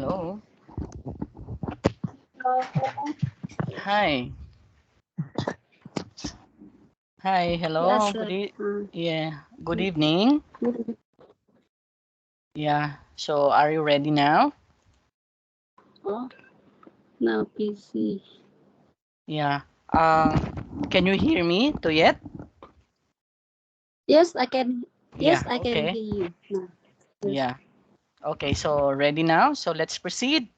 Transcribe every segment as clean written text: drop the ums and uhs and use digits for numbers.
Hello. Hello. Hi. Hi. Yes, Hello. sir. Yeah. Good evening. Good. Yeah. So are you ready now? Oh, now PC. Yeah. Can you hear me to yet? Yes, I can. Yeah. Yes, I can Okay. hear you now. Yes. Yeah. Okay. So ready now. So let's proceed.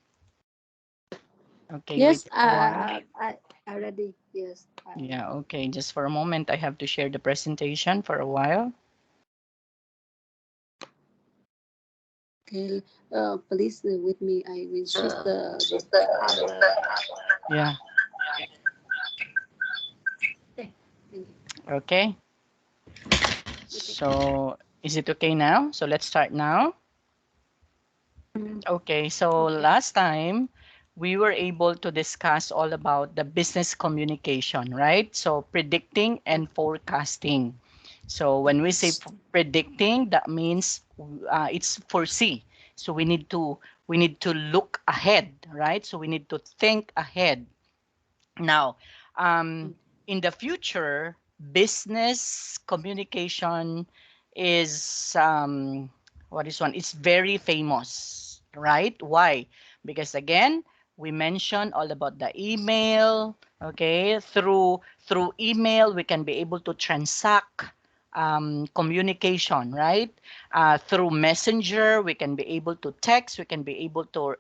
Okay. Wait Yes. for a while. I already. Yes. Yeah. Okay. Just for a moment. I have to share the presentation for a while. Okay. Please with me. I will switch the other. Yeah. Okay. Thank you. Okay. Okay. So is it okay now? So let's start now. Okay, so Okay. last time we were able to discuss all about the business communication, right? So predicting and forecasting. So when we say predicting, that means it's foresee. So we need to look ahead, right? So we need to think ahead. Now, in the future, business communication is what is one? It's very famous, right? Why? Because again, we mentioned all about the email. Okay, through email, we can be able to transact communication, right? Through messenger, we can be able to text. We can be able to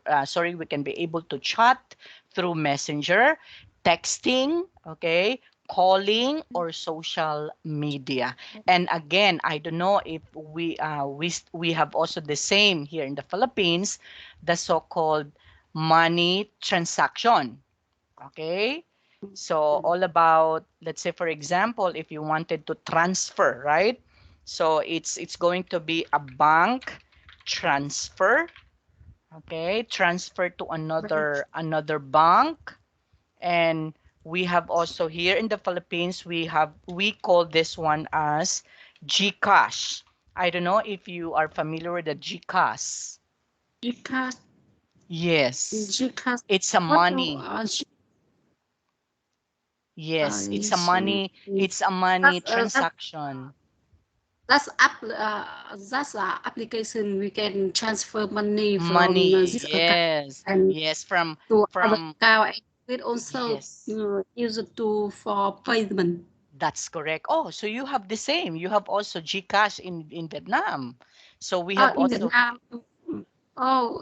we can be able to chat through messenger, texting, okay, calling, or social media. And again, I don't know if we have also the same here in the Philippines, the so-called money transaction. Okay, so all about, let's say for example, if you wanted to transfer, right? So it's going to be a bank transfer. Okay, transfer to another bank. And we have also here in the Philippines, we call this one as GCash. I don't know if you are familiar with the GCash. Gcash. Yes, Gcash. it's a What? money. Yes, it's a Yes. money. It's a money That's transaction. that's a application we can transfer money from Money. this account Yes, and yes, from to other from account. And we also yes. use it to for payment. That's correct. Oh, so you have the same. You have also GCash in Vietnam. So we have In also Vietnam,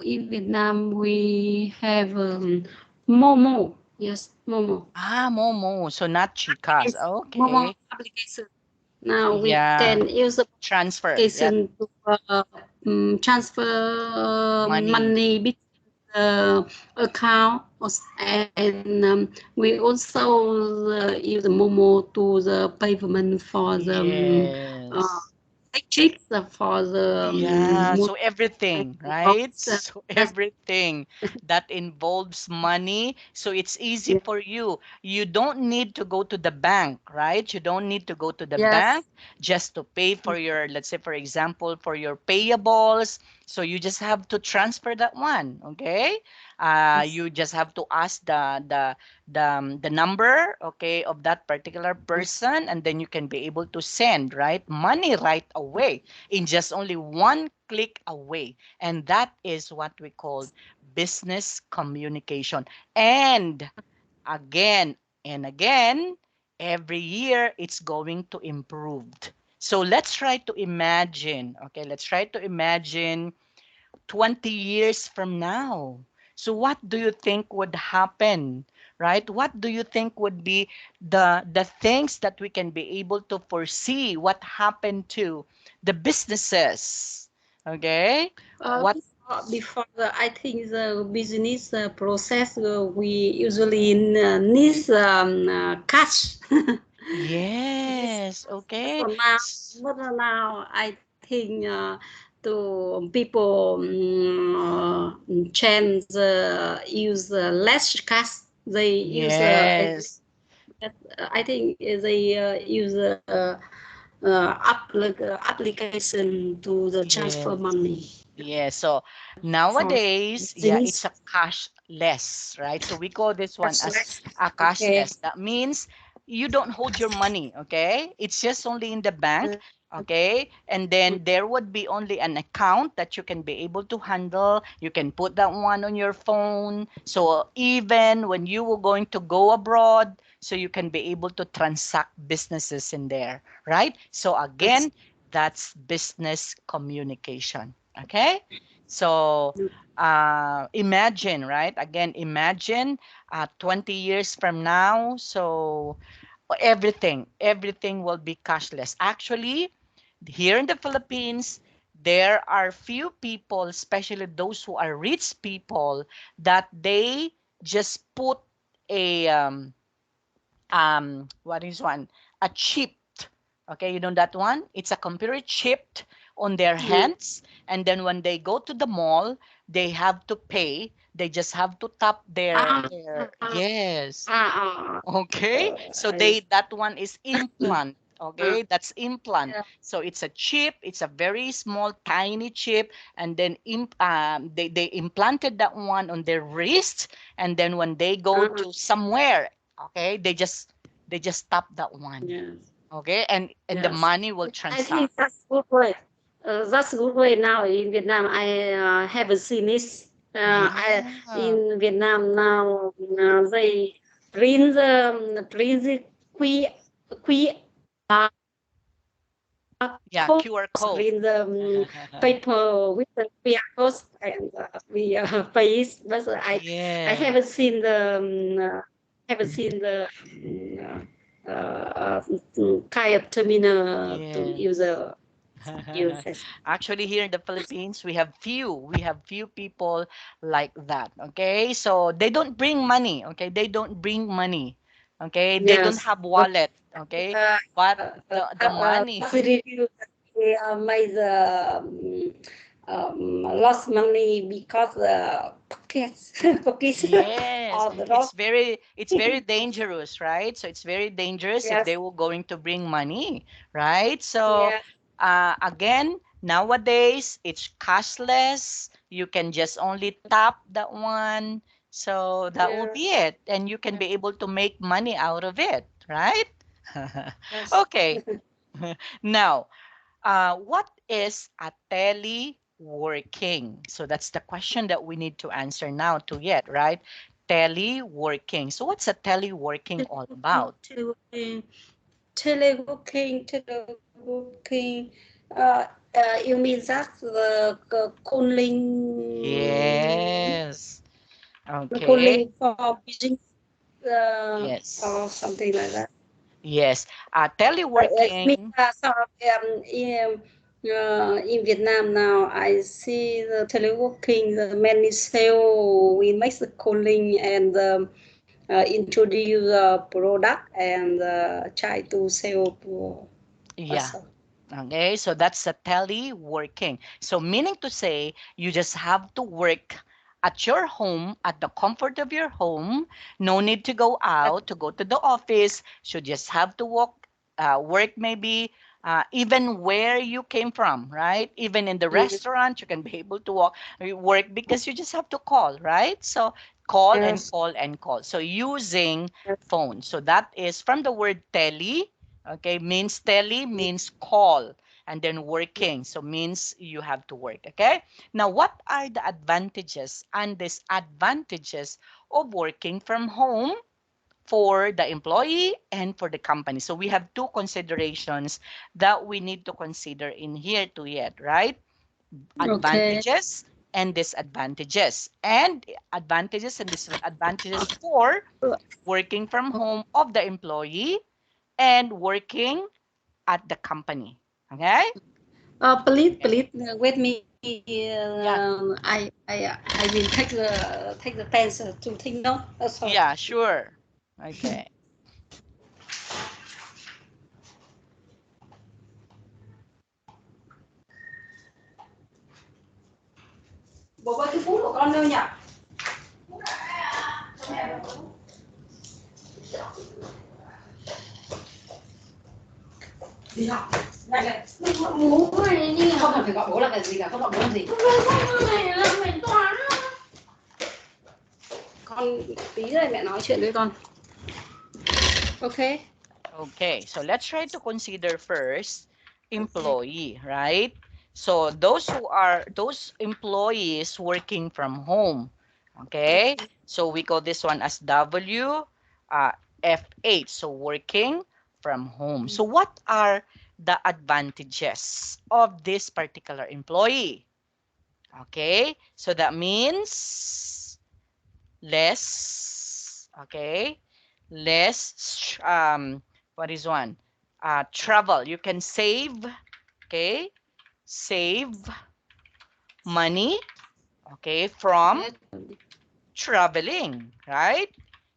in Vietnam we have Momo. Yes, Momo. Momo. So not GCash. It's Momo Okay. application. Now we Yeah. can use the Transfer. Yeah. application to transfer Money. money between the account and we also use the Momo to the payment for the Yes. checks for the Yeah, most so everything, right? box. So Yes, everything that involves money. So it's easy yes, for you. You don't need to go to the bank, right? You don't need to go to the bank yes, just to pay for your, let's say, for example, for your payables. So you just have to transfer that one, okay? yes, You just have to ask the number, okay, of that particular person, and then you can be able to send, right, money right away in just only one click away. And that is what we call business communication. And again and again, every year it's going to improve. So let's try to imagine, okay, let's try to imagine 20 years from now. So what do you think would happen, right? What do you think would be the things that we can be able to foresee what happened to the businesses? Okay? What before I think the business process we usually need cash. This Yes, okay. for now, S- but now I think to people change use less cash. They use Yes. I think they use application to the transfer Yes. money. Yeah, so for nowadays, yeah, it's business. a cashless, right? So we call this one as Cashless. a Okay. cashless. That means you don't hold your money, okay? It's just only in the bank, okay? And then there would be only an account that you can be able to handle. You can put that one on your phone. So even when you were going to go abroad, so you can be able to transact businesses in there, right? So again, that's business communication. Okay? So imagine, right? Again, imagine 20 years from now. So everything will be cashless. Actually, here in the Philippines, there are few people, especially those who are rich people, that they just put a what is one, a chip. Okay, you know that one? It's a computer chipped on their hands, and then when they go to the mall, they have to pay. They just have to tap Ah, their yes. ah, Okay, so I, they that one is implant. ah, Okay, that's implant. yeah, So it's a chip. It's a very small, tiny chip, and then they implanted that one on their wrist, and then when they go ah, to somewhere, okay, they just tap that one. yes, Okay, and the yes. money will I transact. think that's good way. That's good way now in Vietnam. I haven't seen this. I Yeah, in Vietnam now they print the que yeah, codes, QR code. print the paper with the QR codes, and we paste. But I Yeah. haven't seen haven't seen the kind of terminal to Yeah. use this. Actually, here in the Philippines, we have few people like that. Okay, so they don't bring money. Okay, they don't bring money. Okay, they don't Yes, have but wallet. Okay, uh, but the money. last review we made lost money because pockets pockets Yes, of the it's lost. very dangerous, right? So it's very dangerous if Yes, they were going to bring money, right? So yeah, again, nowadays it's cashless. You can just only tap that one. So that will yeah, be it. And you can yeah, be able to make money out of it, right? yes. Okay. Now, what is a teleworking? So that's the question that we need to answer now to yet, right? Teleworking. So what's a teleworking all Teleworking, about? teleworking. You mean that Yes. Okay. calling for business or Yes. something like that. Yes. I mean, Teleworking. in Vietnam now, I see the teleworking, the many sale, we make the calling and introduce the product and try to sell Yeah. also. Okay, so that's a teleworking. So meaning to say, you just have to work at your home, at the comfort of your home. No need to go out to go to the office. So just have to work maybe even where you came from, right? Even in the Mm, restaurant, you can be able to work because you just have to call, right? So call and yes, call and call. So using phone. So that is from the word tele. Okay, means tele means call, and then working, so means you have to work. Okay, now what are the advantages and disadvantages of working from home for the employee and for the company? So we have two considerations that we need to consider in here to yet, right? okay. Advantages and disadvantages, and advantages and disadvantages for working from home of the employee and working at the company. Okay? Okay. Please wait me. Yeah. I will take the pens to take note. Sorry. Yeah, sure. Okay. Bộ ơi, cái bút của con đâu nhỉ? Đi học. Này này, bố này đi không cần phải gọi bố là cái gì cả, không gọi bố làm gì. Con này là mày toán. Con tí rồi mẹ nói chuyện với con. Okay. Okay, so let's try to consider first employee, right? So those employees working from home. Okay, so we call this one as F8, so working from home. So what are the advantages of this particular employee? Okay, so that means less, okay, less, what is one? Travel. You can save, okay, save money, okay, from Yes. traveling, right?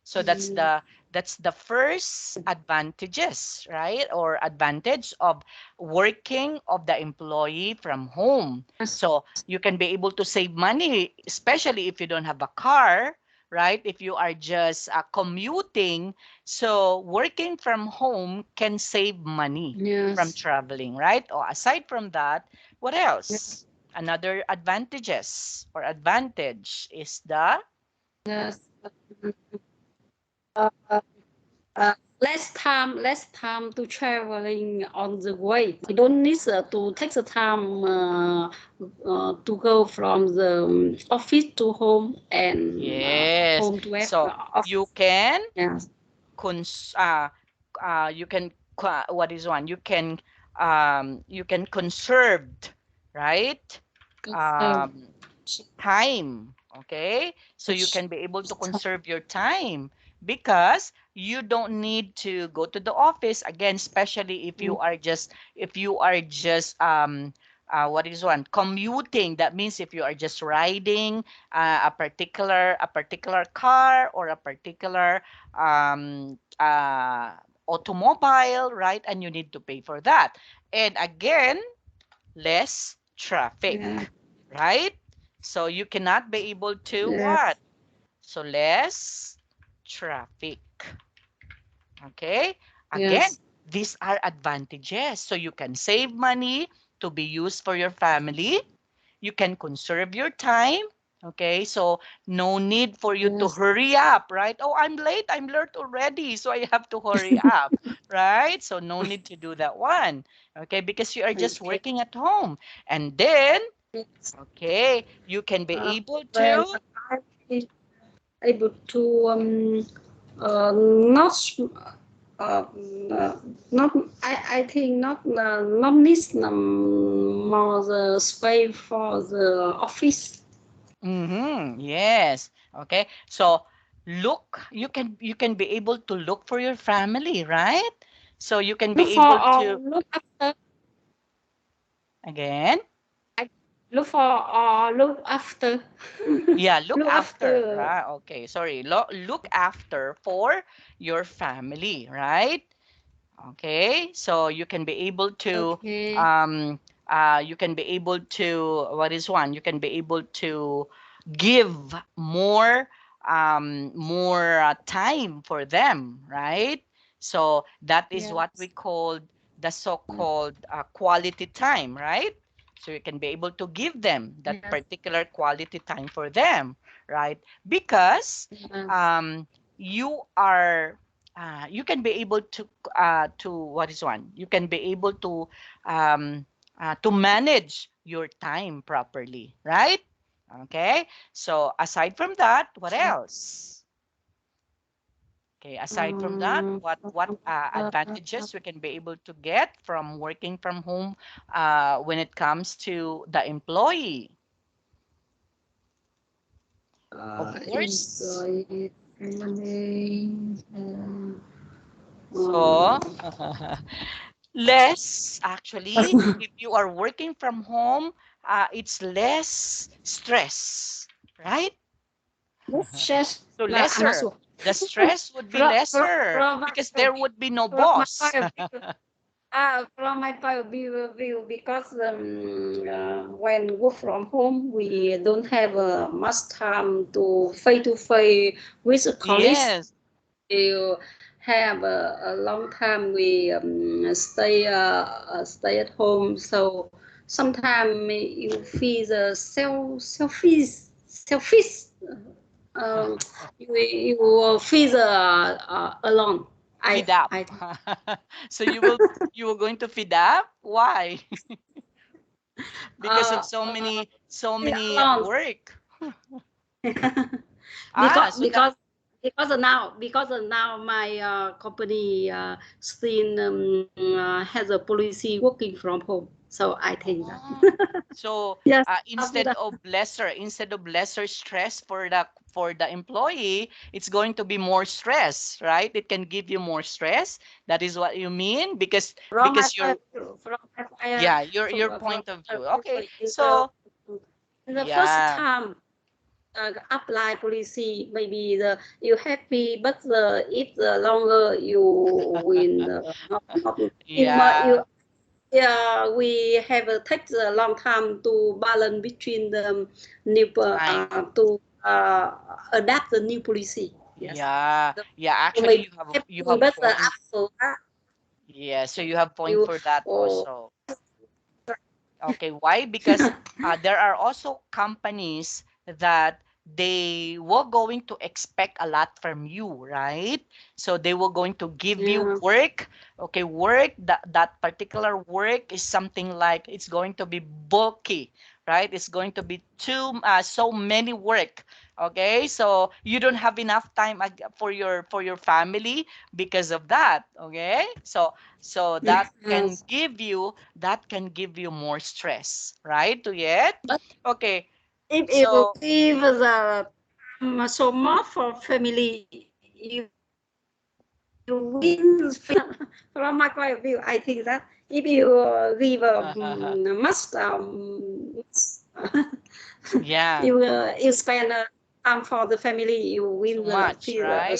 So that's the first advantages, right? Or advantage of working of the employee from home. So you can be able to save money, especially if you don't have a car, right? If you are just commuting, so working from home can save money from Yes. traveling, right? Or aside from that, what else? Another advantages or advantage is the Yes. Uh, uh, less time to traveling on the way. We don't need to take the time to go from the office to home and yes. home to So you office. can Yes. cons you can what is one? You can conserved, right? So, Um, time, okay, so you can be able to conserve your time because you don't need to go to the office again, especially if you are just what is one, commuting. That means if you are just riding a particular car or a particular automobile, right, and you need to pay for that, and again, less traffic, yeah, right? So you cannot be able to yes, what? So less traffic. Okay? Again, yes, these are advantages. So you can save money to be used for your family. You can conserve your time. Okay, so no need for you to yes, hurry up, right? Oh, I'm late already, so I have to hurry up, right? So no need to do that one, okay, because you are just okay. working at home. And then, Yes. okay, you can be able When to, I is able to not uh, uh, not I think not need more the space for the office. yes, okay. So you can be able to look for your family, right? So you can Look be for able to, look after. again, I look for look after. yeah, look Look after, after. right? Okay, sorry. Look after for your family, right? Okay, so you can be able to, Okay. um, you can be able to, what is one? You can be able to give more time for them, right? So that is what we Yes. call the so-called quality time, right? So you can be able to give them that Yes. particular quality time for them, right? Because Yes. um, you can be able to what is one? You can be able to manage your time properly, right? Okay. So aside from that, what else? Okay, aside from that, Um, what uh, advantages we can be able to get from working from home when it comes to the employee? Of course. enjoy money. So less actually, if you are working from home, it's less stress, right? Let's just So là ăn nó lesser. xuống. The stress would be lesser because there would be no From my boss. point of view, from my point of view, because when work from home, we don't have much time to face with the colleagues. Yes. You have a long time we stay at home. So sometimes you feel the selfish. Um, you will feel alone. Feed up. I think So you were going to feed up? Why? Because of uh, uh, so feel many alone. work. Ah, because so that because because now my company still has a policy working from home, so I think that oh. So yes, instead of lesser stress for the employee, it's going to be more stress, right? It can give you more stress. That is what you mean from my because point you're of view, yeah, from your point of my view. point Okay. of view, So in the first yeah. time apply policy, maybe you happy, but if the longer you will not Yeah, you. Yeah, we have take a long time to balance between the new time. to adapt the new policy. Yes, Yeah. the, Yeah, actually maybe you happy, have but point. after that Yeah, so you have point you for that oh also. Okay, why? Because there are also companies that they were going to expect a lot from you, right? So they were going to give you yeah work. Okay, work, that particular work is something like it's going to be bulky, right? It's going to be so many work. Okay, so you don't have enough time for your family because of that. Okay, so yes. that can give you more stress, right? To yet But okay. if you So give the so much for family, you win. From my point of view, I think that if you give yeah, you spend time for the family, you too will much, feel right?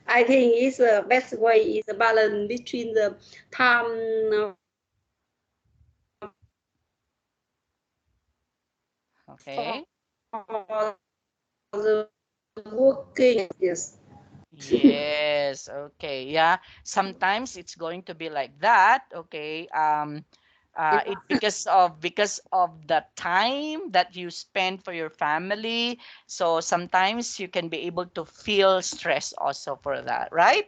I think it's the best way is a balance between the time for the Okay. working. Yes. Yes, okay. Yeah. Sometimes it's going to be like that, okay? It because of the time that you spend for your family. So sometimes you can be able to feel stress also for that, right?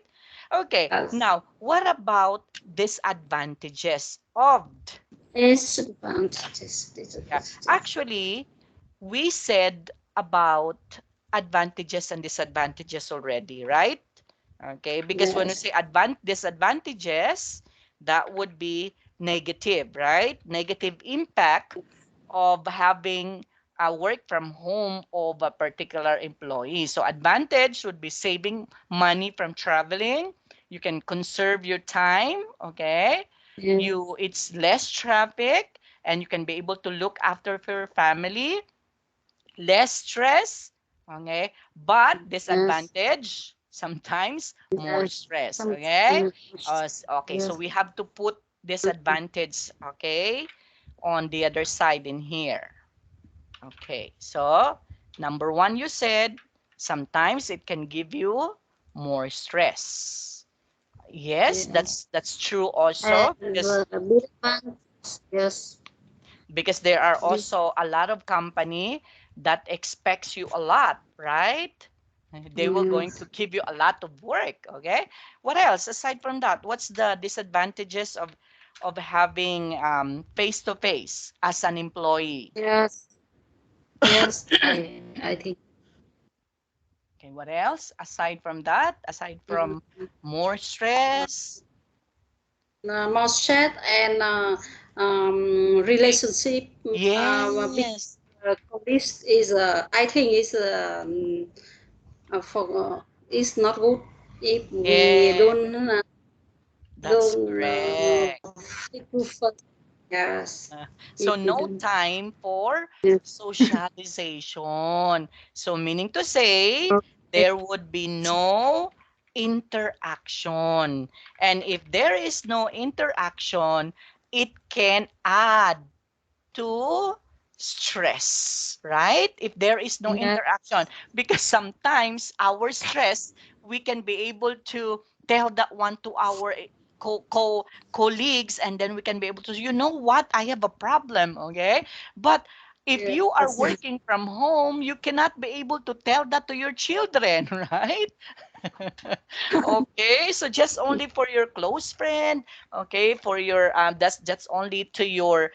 Okay. Yes. Now, what about disadvantages of Disadvantages. yeah. Disadvantages. Actually, we said about advantages and disadvantages already, right? Okay, because when we Yes. say disadvantages, that would be negative, right? Negative impact of having a work from home of a particular employee. So advantage would be saving money from traveling. You can conserve your time, okay? Yes. It's less traffic and you can be able to look after your family, less stress, okay? But Yes. disadvantage, sometimes more Yes. stress, okay? Sometimes. Okay, so Yes. we have to put disadvantage, okay, on the other side in here. Okay, so number one, you said sometimes it can give you more stress. Yes, Yes. that's true And also the big one. Yes. because there are This. also a lot of company that expects you a lot, right? They were going Yes. to give you a lot of work, okay? What else aside from that? What's the disadvantages of having face to face as an employee? Yes. Yes. I think. Okay, what else aside from that? Aside from more stress? Most chat and relationship with Yes, colleagues is I think is for is not good if we yeah, that's don't correct. improve. Yes, So if we no don't. time for Yes. socialization. So meaning to say there would be no interaction. And if there is no interaction, it can add to stress, right? If there is no Yes. interaction, because sometimes our stress we can be able to tell that one to our colleagues, and then we can be able to, you know what, I have a problem, okay? But if you are yes, working from home, you cannot be able to tell that to your children, right? Okay, so just only for your close friend, okay, for your that's only to your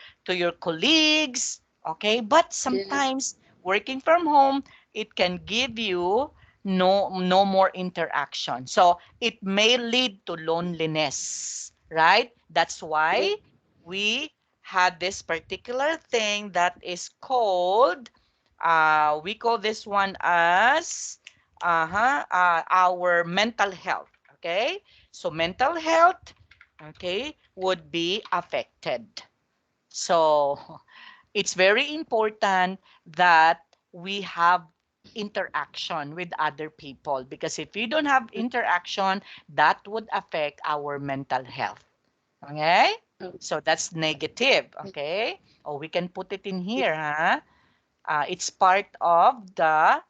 colleagues, okay? But yes, sometimes working from home, it can give you no more interaction. So it may lead to loneliness, right? That's yes, why we had this particular thing that is called we call this one as our mental health. Okay, so mental health, okay, would be affected. So it's very important that we have interaction with other people, because if we don't have interaction, that would affect our mental health. Okay, so that's negative. Okay, or we can put it in here, huh? It's part of the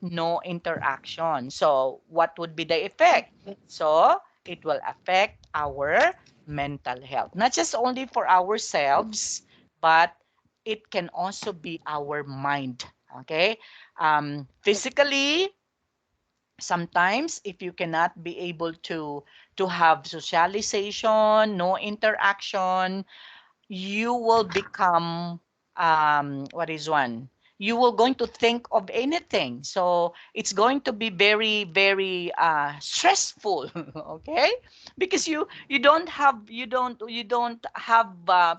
no interaction. So what would be the effect? So it will affect our mental health, not just only for ourselves, but it can also be our mind. Okay, physically, sometimes if you cannot be able to have socialization, no interaction, you will become what is one, you will going to think of anything, so it's going to be very very stressful. Okay, because you don't have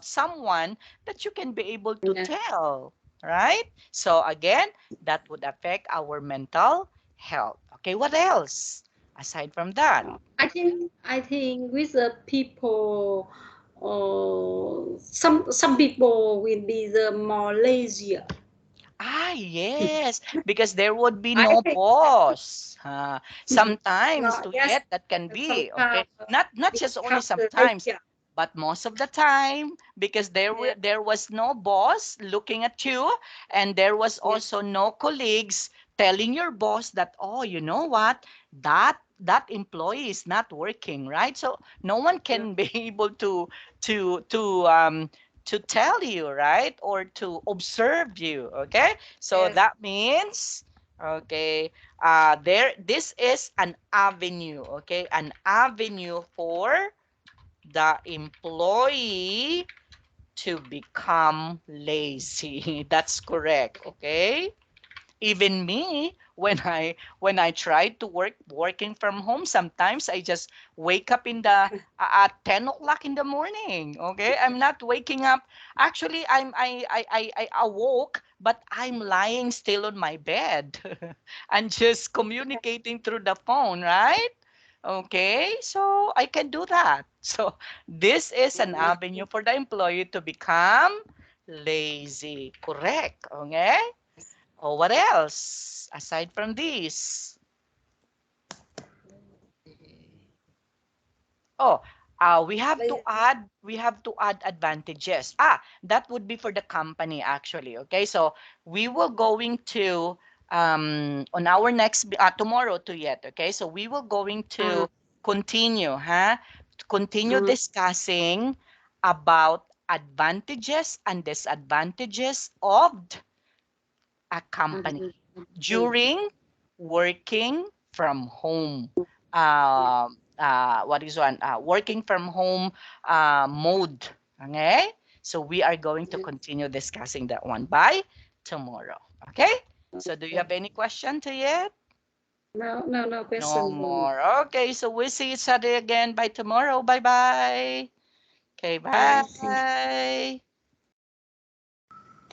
someone that you can be able to yes. tell, right? So again, that would affect our mental health. Okay, what else aside from that? I think with the people, some people will be the more lazier. Yes, because there would be I no think boss. no, Sometimes to yes, yet that can be sometimes okay. Not just only become the sometimes, lazier. but most of the time, because Yeah, there was no boss looking at you, and there was yeah, also no colleagues telling your boss that, oh, you know what, that employee is not working, right? So no one yeah, can be able to to um to tell you, right? Or to observe you, okay? So yes, that means, okay, this is an avenue, okay? An avenue for the employee to become lazy. That's correct, okay? Even me, when I try to working from home, sometimes I just wake up in the at 10 o'clock in the morning. Okay, I'm not waking up. Actually, I awoke, but I'm lying still on my bed and just communicating through the phone, right? Okay, so I can do that. So this is an avenue for the employee to become lazy. Correct. Okay. Oh, what else aside from these? Oh, we have to add advantages. That would be for the company actually. Okay, so we will going to on our next tomorrow to yet. Okay, so we will going uh, to continue, huh? To continue uh, discussing about advantages and disadvantages of a company during working from home. What is one? Working from home mode. Okay? So we are going to continue discussing that one by tomorrow. Okay? So do you have any question to yet? no, no, no No question for me. more. Okay, so we'll see each other again by tomorrow. Bye bye. Okay, Bye. Thank you. bye.